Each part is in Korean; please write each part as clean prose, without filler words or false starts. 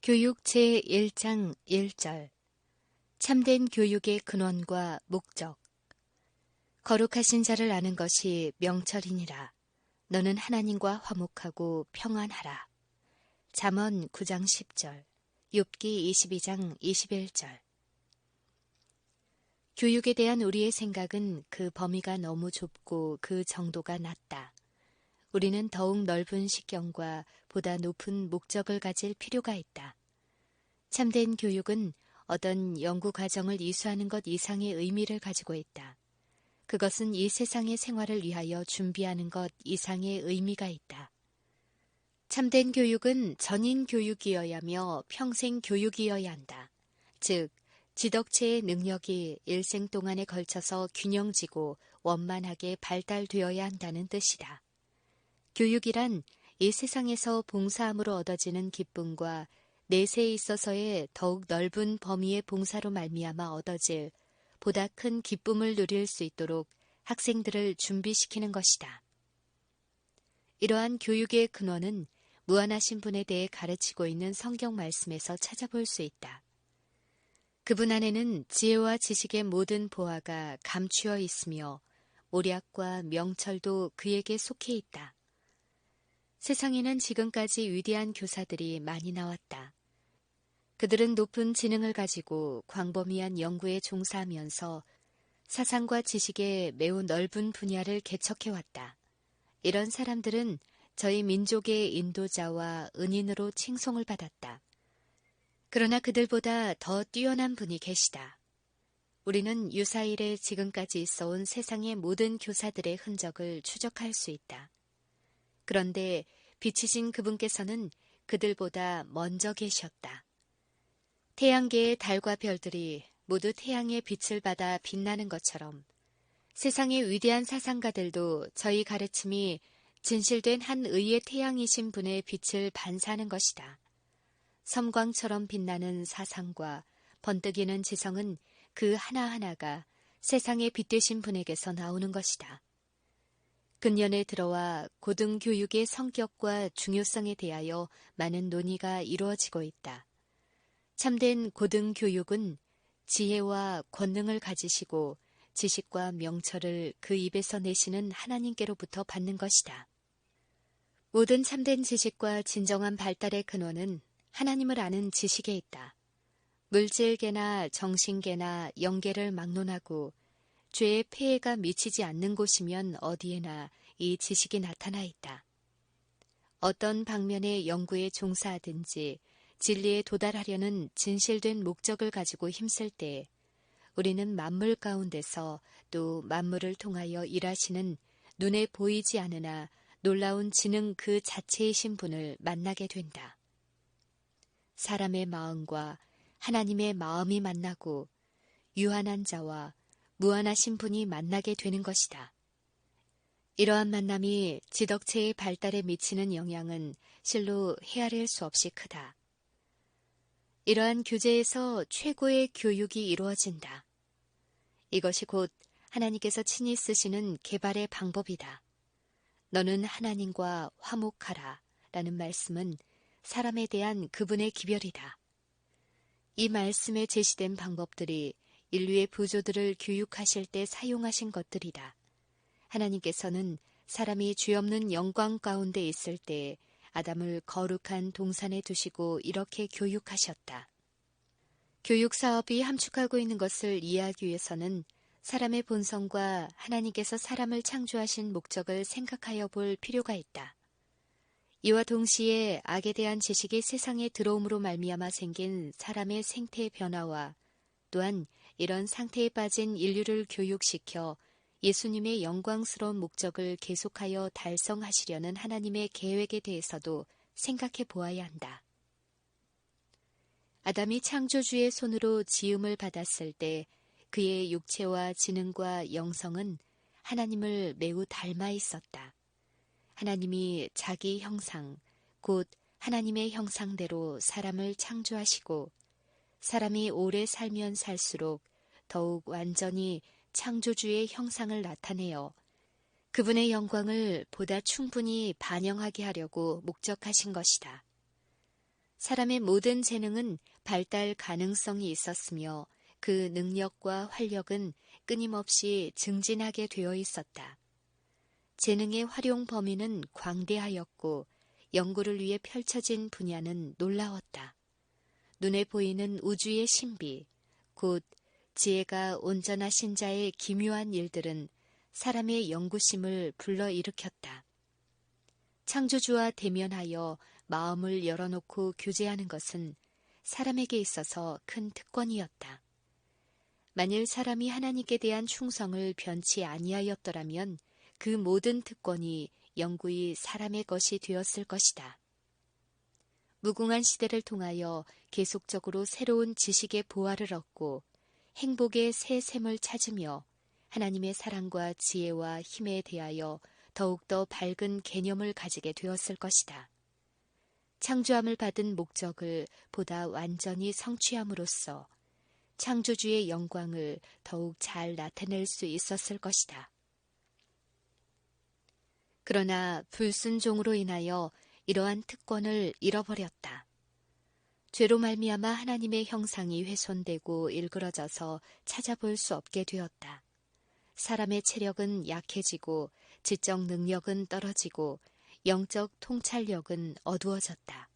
교육 제1장 1절 참된 교육의 근원과 목적. 거룩하신 자를 아는 것이 명철이니라. 너는 하나님과 화목하고 평안하라. 잠언 9장 10절, 욥기 22장 21절. 교육에 대한 우리의 생각은 그 범위가 너무 좁고 그 정도가 낮다. 우리는 더욱 넓은 식견과 보다 높은 목적을 가질 필요가 있다. 참된 교육은 어떤 연구 과정을 이수하는 것 이상의 의미를 가지고 있다. 그것은 이 세상의 생활을 위하여 준비하는 것 이상의 의미가 있다. 참된 교육은 전인 교육이어야며 평생 교육이어야 한다. 즉, 지덕체의 능력이 일생 동안에 걸쳐서 균형지고 원만하게 발달되어야 한다는 뜻이다. 교육이란 이 세상에서 봉사함으로 얻어지는 기쁨과 내세에 있어서의 더욱 넓은 범위의 봉사로 말미암아 얻어질 보다 큰 기쁨을 누릴 수 있도록 학생들을 준비시키는 것이다. 이러한 교육의 근원은 무한하신 분에 대해 가르치고 있는 성경 말씀에서 찾아볼 수 있다. 그분 안에는 지혜와 지식의 모든 보화가 감추어 있으며 오략과 명철도 그에게 속해 있다. 세상에는 지금까지 위대한 교사들이 많이 나왔다. 그들은 높은 지능을 가지고 광범위한 연구에 종사하면서 사상과 지식의 매우 넓은 분야를 개척해왔다. 이런 사람들은 저희 민족의 인도자와 은인으로 칭송을 받았다. 그러나 그들보다 더 뛰어난 분이 계시다. 우리는 유사일에 지금까지 있어온 세상의 모든 교사들의 흔적을 추적할 수 있다. 그런데 빛이신 그분께서는 그들보다 먼저 계셨다. 태양계의 달과 별들이 모두 태양의 빛을 받아 빛나는 것처럼 세상의 위대한 사상가들도 저희 가르침이 진실된 한 의의 태양이신 분의 빛을 반사하는 것이다. 섬광처럼 빛나는 사상과 번뜩이는 지성은 그 하나하나가 세상의 빛 되신 분에게서 나오는 것이다. 근년에 들어와 고등교육의 성격과 중요성에 대하여 많은 논의가 이루어지고 있다. 참된 고등교육은 지혜와 권능을 가지시고 지식과 명철을 그 입에서 내시는 하나님께로부터 받는 것이다. 모든 참된 지식과 진정한 발달의 근원은 하나님을 아는 지식에 있다. 물질계나 정신계나 영계를 막론하고 죄의 폐해가 미치지 않는 곳이면 어디에나 이 지식이 나타나 있다. 어떤 방면의 연구에 종사하든지 진리에 도달하려는 진실된 목적을 가지고 힘쓸 때 우리는 만물 가운데서 또 만물을 통하여 일하시는 눈에 보이지 않으나 놀라운 지능 그 자체이신 분을 만나게 된다. 사람의 마음과 하나님의 마음이 만나고 유한한 자와 무한하신 분이 만나게 되는 것이다. 이러한 만남이 지덕체의 발달에 미치는 영향은 실로 헤아릴 수 없이 크다. 이러한 교제에서 최고의 교육이 이루어진다. 이것이 곧 하나님께서 친히 쓰시는 개발의 방법이다. 너는 하나님과 화목하라 라는 말씀은 사람에 대한 그분의 기별이다. 이 말씀에 제시된 방법들이 인류의 부조들을 교육하실 때 사용하신 것들이다. 하나님께서는 사람이 죄 없는 영광 가운데 있을 때 아담을 거룩한 동산에 두시고 이렇게 교육하셨다. 교육 사업이 함축하고 있는 것을 이해하기 위해서는 사람의 본성과 하나님께서 사람을 창조하신 목적을 생각하여 볼 필요가 있다. 이와 동시에 악에 대한 지식이 세상에 들어옴으로 말미암아 생긴 사람의 생태 변화와 또한 이런 상태에 빠진 인류를 교육시켜 예수님의 영광스러운 목적을 계속하여 달성하시려는 하나님의 계획에 대해서도 생각해 보아야 한다. 아담이 창조주의 손으로 지음을 받았을 때 그의 육체와 지능과 영성은 하나님을 매우 닮아 있었다. 하나님이 자기 형상, 곧 하나님의 형상대로 사람을 창조하시고 사람이 오래 살면 살수록 더욱 완전히 창조주의 형상을 나타내어 그분의 영광을 보다 충분히 반영하게 하려고 목적하신 것이다. 사람의 모든 재능은 발달 가능성이 있었으며 그 능력과 활력은 끊임없이 증진하게 되어 있었다. 재능의 활용 범위는 광대하였고 연구를 위해 펼쳐진 분야는 놀라웠다. 눈에 보이는 우주의 신비, 곧 지혜가 온전하신 자의 기묘한 일들은 사람의 연구심을 불러일으켰다. 창조주와 대면하여 마음을 열어놓고 교제하는 것은 사람에게 있어서 큰 특권이었다. 만일 사람이 하나님께 대한 충성을 변치 아니하였더라면 그 모든 특권이 영구히 사람의 것이 되었을 것이다. 무궁한 시대를 통하여 계속적으로 새로운 지식의 보화를 얻고 행복의 새 샘을 찾으며 하나님의 사랑과 지혜와 힘에 대하여 더욱더 밝은 개념을 가지게 되었을 것이다. 창조함을 받은 목적을 보다 완전히 성취함으로써 창조주의 영광을 더욱 잘 나타낼 수 있었을 것이다. 그러나 불순종으로 인하여 이러한 특권을 잃어버렸다. 죄로 말미암아 하나님의 형상이 훼손되고 일그러져서 찾아볼 수 없게 되었다. 사람의 체력은 약해지고 지적 능력은 떨어지고 영적 통찰력은 어두워졌다.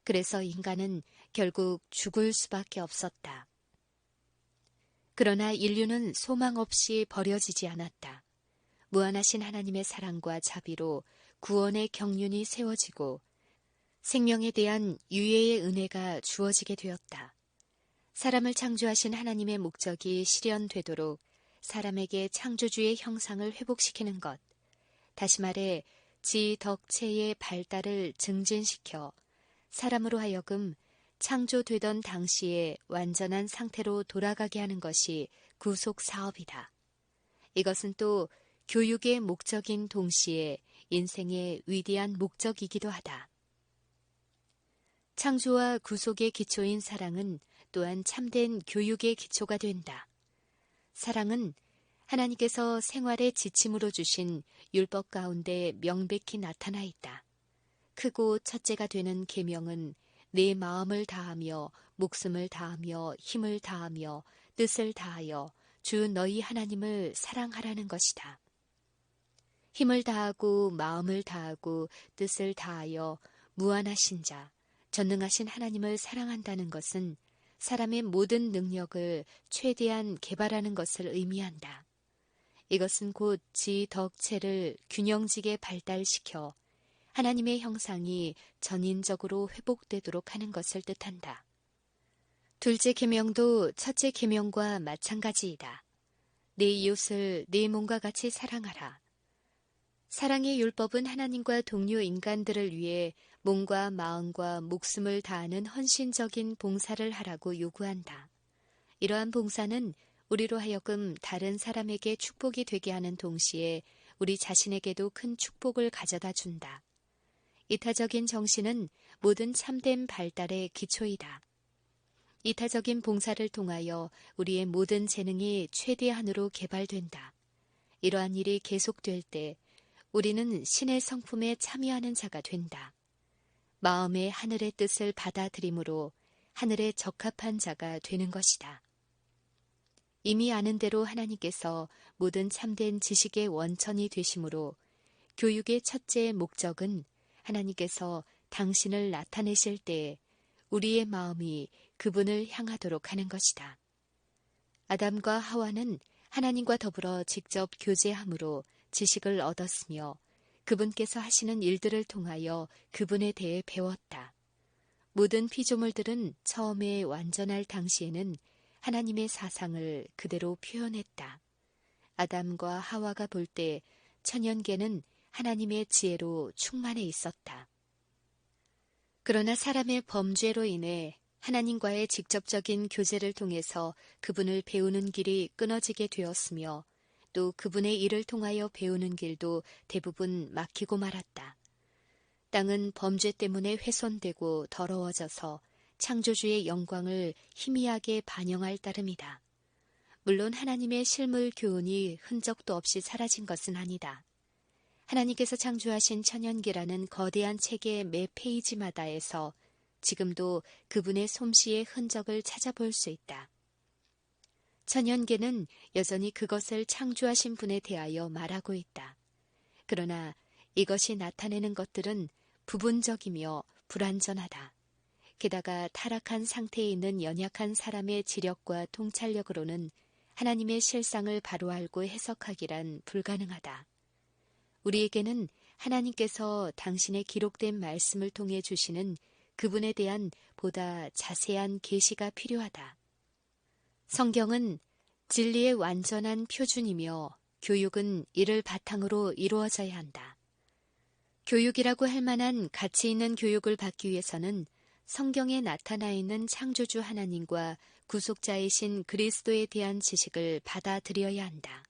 그래서 인간은 결국 죽을 수밖에 없었다. 그러나 인류는 소망 없이 버려지지 않았다. 무한하신 하나님의 사랑과 자비로 구원의 경륜이 세워지고 생명에 대한 유예의 은혜가 주어지게 되었다. 사람을 창조하신 하나님의 목적이 실현되도록 사람에게 창조주의 형상을 회복시키는 것, 다시 말해 지덕체의 발달을 증진시켜 사람으로 하여금 창조되던 당시의 완전한 상태로 돌아가게 하는 것이 구속 사업이다. 이것은 또 교육의 목적인 동시에 인생의 위대한 목적이기도 하다. 창조와 구속의 기초인 사랑은 또한 참된 교육의 기초가 된다. 사랑은 하나님께서 생활의 지침으로 주신 율법 가운데 명백히 나타나 있다. 크고 첫째가 되는 계명은 내 마음을 다하며 목숨을 다하며 힘을 다하며 뜻을 다하여 주 너희 하나님을 사랑하라는 것이다. 힘을 다하고 마음을 다하고 뜻을 다하여 무한하신 자, 전능하신 하나님을 사랑한다는 것은 사람의 모든 능력을 최대한 개발하는 것을 의미한다. 이것은 곧 지덕체를 균형지게 발달시켜 하나님의 형상이 전인적으로 회복되도록 하는 것을 뜻한다. 둘째 계명도 첫째 계명과 마찬가지이다. 네 이웃을 네 몸과 같이 사랑하라. 사랑의 율법은 하나님과 동료 인간들을 위해 몸과 마음과 목숨을 다하는 헌신적인 봉사를 하라고 요구한다. 이러한 봉사는 우리로 하여금 다른 사람에게 축복이 되게 하는 동시에 우리 자신에게도 큰 축복을 가져다 준다. 이타적인 정신은 모든 참된 발달의 기초이다. 이타적인 봉사를 통하여 우리의 모든 재능이 최대한으로 개발된다. 이러한 일이 계속될 때 우리는 신의 성품에 참여하는 자가 된다. 마음의 하늘의 뜻을 받아들임으로 하늘에 적합한 자가 되는 것이다. 이미 아는 대로 하나님께서 모든 참된 지식의 원천이 되심으로 교육의 첫째 목적은 하나님께서 당신을 나타내실 때에 우리의 마음이 그분을 향하도록 하는 것이다. 아담과 하와는 하나님과 더불어 직접 교제함으로 지식을 얻었으며 그분께서 하시는 일들을 통하여 그분에 대해 배웠다. 모든 피조물들은 처음에 완전할 당시에는 하나님의 사상을 그대로 표현했다. 아담과 하와가 볼 때 천연계는 하나님의 지혜로 충만해 있었다. 그러나 사람의 범죄로 인해 하나님과의 직접적인 교제를 통해서 그분을 배우는 길이 끊어지게 되었으며 또 그분의 일을 통하여 배우는 길도 대부분 막히고 말았다. 땅은 범죄 때문에 훼손되고 더러워져서 창조주의 영광을 희미하게 반영할 따름이다. 물론 하나님의 실물 교훈이 흔적도 없이 사라진 것은 아니다. 하나님께서 창조하신 천연계라는 거대한 책의 매 페이지마다에서 지금도 그분의 솜씨의 흔적을 찾아볼 수 있다. 천연계는 여전히 그것을 창조하신 분에 대하여 말하고 있다. 그러나 이것이 나타내는 것들은 부분적이며 불완전하다. 게다가 타락한 상태에 있는 연약한 사람의 지력과 통찰력으로는 하나님의 실상을 바로 알고 해석하기란 불가능하다. 우리에게는 하나님께서 당신의 기록된 말씀을 통해 주시는 그분에 대한 보다 자세한 계시가 필요하다. 성경은 진리의 완전한 표준이며 교육은 이를 바탕으로 이루어져야 한다. 교육이라고 할 만한 가치 있는 교육을 받기 위해서는 성경에 나타나 있는 창조주 하나님과 구속자이신 그리스도에 대한 지식을 받아들여야 한다.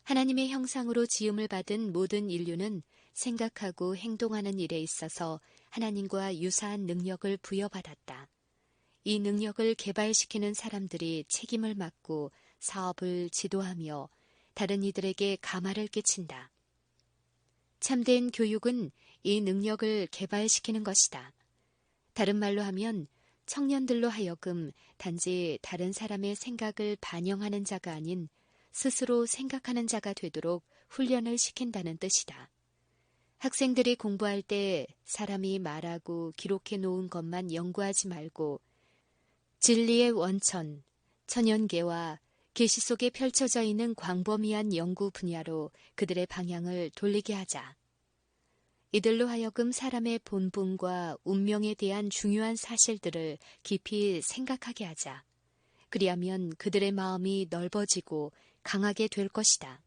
하나님의 형상으로 지음을 받은 모든 인류는 생각하고 행동하는 일에 있어서 하나님과 유사한 능력을 부여받았다. 이 능력을 개발시키는 사람들이 책임을 맡고 사업을 지도하며 다른 이들에게 감화를 끼친다. 참된 교육은 이 능력을 개발시키는 것이다. 다른 말로 하면 청년들로 하여금 단지 다른 사람의 생각을 반영하는 자가 아닌 스스로 생각하는 자가 되도록 훈련을 시킨다는 뜻이다. 학생들이 공부할 때 사람이 말하고 기록해 놓은 것만 연구하지 말고 진리의 원천, 천연계와 계시 속에 펼쳐져 있는 광범위한 연구 분야로 그들의 방향을 돌리게 하자. 이들로 하여금 사람의 본분과 운명에 대한 중요한 사실들을 깊이 생각하게 하자. 그리하면 그들의 마음이 넓어지고 강하게 될 것이다.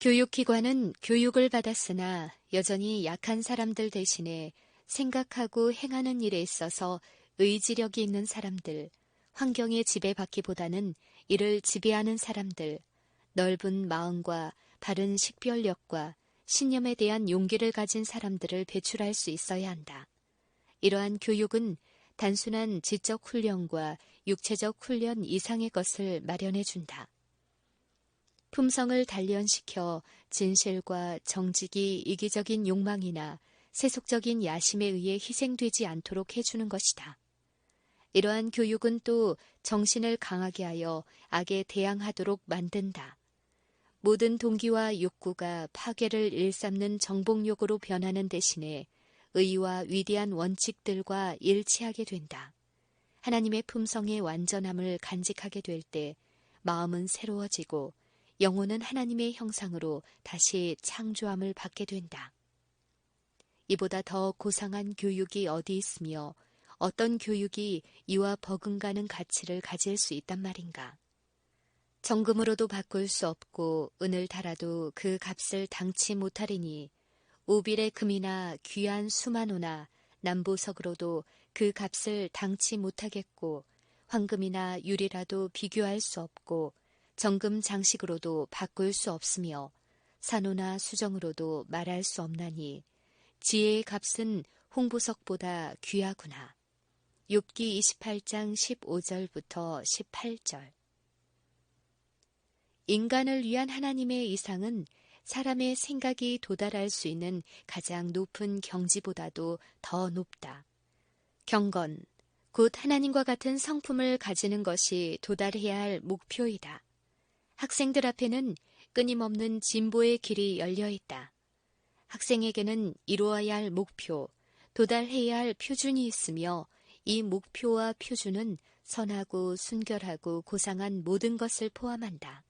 교육기관은 교육을 받았으나 여전히 약한 사람들 대신에 생각하고 행하는 일에 있어서 의지력이 있는 사람들, 환경에 지배받기보다는 이를 지배하는 사람들, 넓은 마음과 바른 식별력과 신념에 대한 용기를 가진 사람들을 배출할 수 있어야 한다. 이러한 교육은 단순한 지적 훈련과 육체적 훈련 이상의 것을 마련해 준다. 품성을 단련시켜 진실과 정직이 이기적인 욕망이나 세속적인 야심에 의해 희생되지 않도록 해주는 것이다. 이러한 교육은 또 정신을 강하게 하여 악에 대항하도록 만든다. 모든 동기와 욕구가 파괴를 일삼는 정복욕으로 변하는 대신에 의와 위대한 원칙들과 일치하게 된다. 하나님의 품성의 완전함을 간직하게 될 때 마음은 새로워지고 영혼은 하나님의 형상으로 다시 창조함을 받게 된다. 이보다 더 고상한 교육이 어디 있으며 어떤 교육이 이와 버금가는 가치를 가질 수 있단 말인가. 정금으로도 바꿀 수 없고 은을 달아도 그 값을 당치 못하리니 오빌의 금이나 귀한 수만호나 남보석으로도 그 값을 당치 못하겠고 황금이나 유리라도 비교할 수 없고 정금 장식으로도 바꿀 수 없으며 산호나 수정으로도 말할 수 없나니 지혜의 값은 홍보석보다 귀하구나. 욥기 28장 15절부터 18절. 인간을 위한 하나님의 이상은 사람의 생각이 도달할 수 있는 가장 높은 경지보다도 더 높다. 경건, 곧 하나님과 같은 성품을 가지는 것이 도달해야 할 목표이다. 학생들 앞에는 끊임없는 진보의 길이 열려 있다. 학생에게는 이루어야 할 목표, 도달해야 할 표준이 있으며 이 목표와 표준은 선하고 순결하고 고상한 모든 것을 포함한다.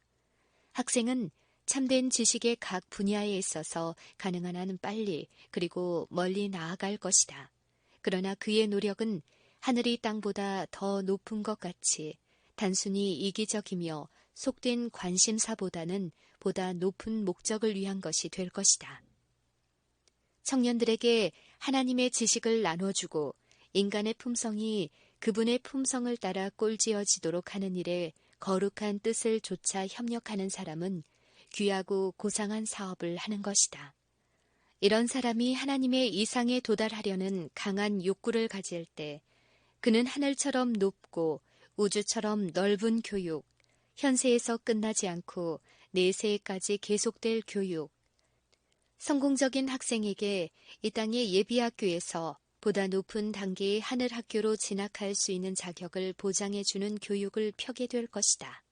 학생은 참된 지식의 각 분야에 있어서 가능한 한 빨리 그리고 멀리 나아갈 것이다. 그러나 그의 노력은 하늘이 땅보다 더 높은 것 같이 단순히 이기적이며 속된 관심사보다는 보다 높은 목적을 위한 것이 될 것이다. 청년들에게 하나님의 지식을 나눠주고 인간의 품성이 그분의 품성을 따라 꼴지어지도록 하는 일에 거룩한 뜻을 조차 협력하는 사람은 귀하고 고상한 사업을 하는 것이다. 이런 사람이 하나님의 이상에 도달하려는 강한 욕구를 가질 때 그는 하늘처럼 높고 우주처럼 넓은 교육, 현세에서 끝나지 않고 내세에까지 계속될 교육, 성공적인 학생에게 이 땅의 예비학교에서 보다 높은 단계의 하늘 학교로 진학할 수 있는 자격을 보장해주는 교육을 펴게 될 것이다.